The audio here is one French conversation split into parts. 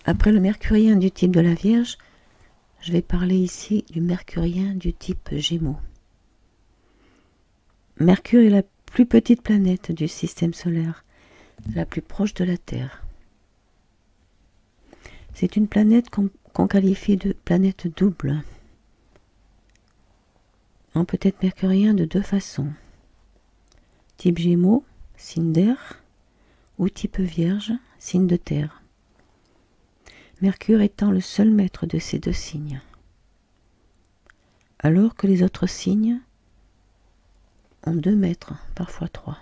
Après le mercurien du type de la Vierge, je vais parler ici du mercurien du type Gémeaux. Mercure est la plus petite planète du système solaire, la plus proche de la Terre. C'est une planète qu'on qualifie de planète double. On peut être mercurien de deux façons. Type Gémeaux, signe d'air, ou type Vierge, signe de terre. Mercure étant le seul maître de ces deux signes. Alors que les autres signes ont 2 maîtres, parfois 3.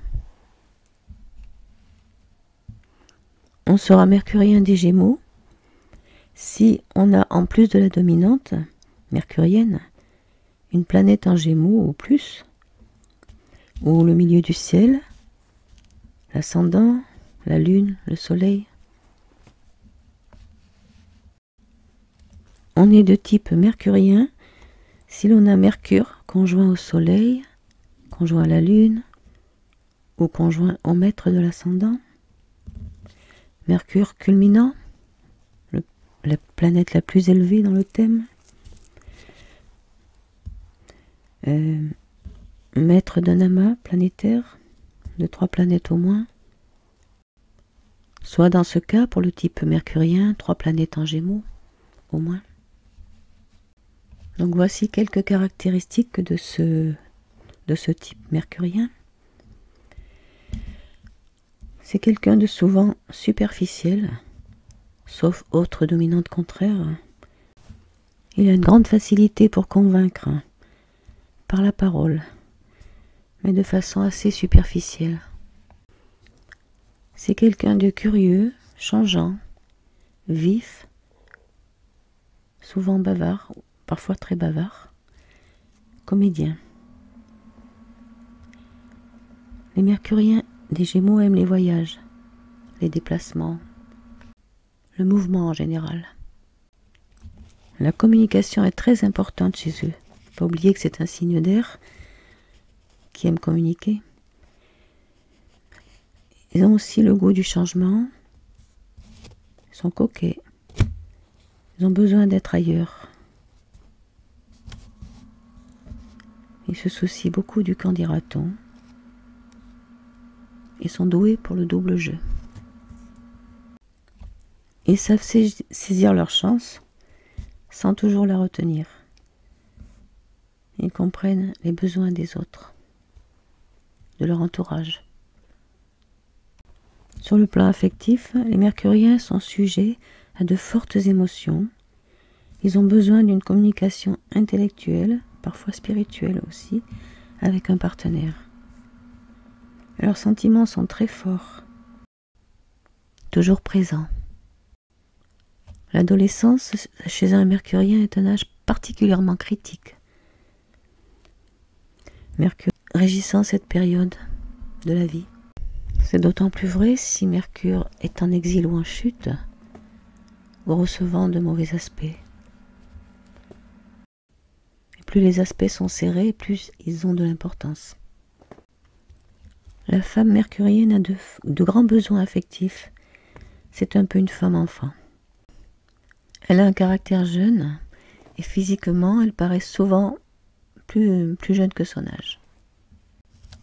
On sera mercurien des Gémeaux si on a, en plus de la dominante mercurienne, une planète en Gémeaux ou plus, ou le milieu du ciel, l'ascendant, la lune, le soleil. On est de type mercurien si l'on a Mercure conjoint au soleil, conjoint à la lune, ou conjoint au maître de l'ascendant. Mercure culminant, la planète la plus élevée dans le thème. Maître d'un amas planétaire, de 3 planètes au moins. Soit dans ce cas, pour le type mercurien, 3 planètes en Gémeaux, au moins. Donc voici quelques caractéristiques de ce type mercurien. C'est quelqu'un de souvent superficiel, sauf autre dominante contraire. Il a une grande facilité pour convaincre par la parole, mais de façon assez superficielle. C'est quelqu'un de curieux, changeant, vif, souvent bavard, parfois très bavard, comédien. Les mercuriens des Gémeaux aiment les voyages, les déplacements, le mouvement en général. La communication est très importante chez eux. Il ne faut pas oublier que c'est un signe d'air qui aime communiquer. Ils ont aussi le goût du changement. Ils sont coquets. Ils ont besoin d'être ailleurs. Ils se soucient beaucoup du qu'en dira-t-on. Ils sont doués pour le double jeu. Ils savent saisir leur chance sans toujours la retenir. Ils comprennent les besoins des autres, de leur entourage. Sur le plan affectif, les mercuriens sont sujets à de fortes émotions. Ils ont besoin d'une communication intellectuelle, parfois spirituelle aussi, avec un partenaire. Leurs sentiments sont très forts, toujours présents. L'adolescence chez un mercurien est un âge particulièrement critique. Mercure régissant cette période de la vie. C'est d'autant plus vrai si Mercure est en exil ou en chute, ou recevant de mauvais aspects. Et plus les aspects sont serrés, plus ils ont de l'importance. La femme mercurienne a de grands besoins affectifs. C'est un peu une femme enfant. Elle a un caractère jeune et physiquement, elle paraît souvent plus jeune que son âge.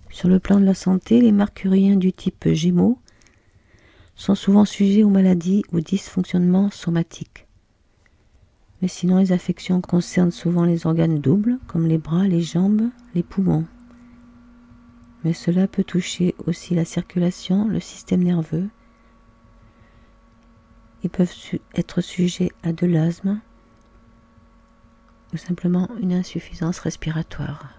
Sur le plan de la santé, les mercuriens du type Gémeaux sont souvent sujets aux maladies ou dysfonctionnements somatiques. Mais sinon, les affections concernent souvent les organes doubles, comme les bras, les jambes, les poumons. Mais cela peut toucher aussi la circulation, le système nerveux. Ils peuvent être sujets à de l'asthme ou simplement une insuffisance respiratoire.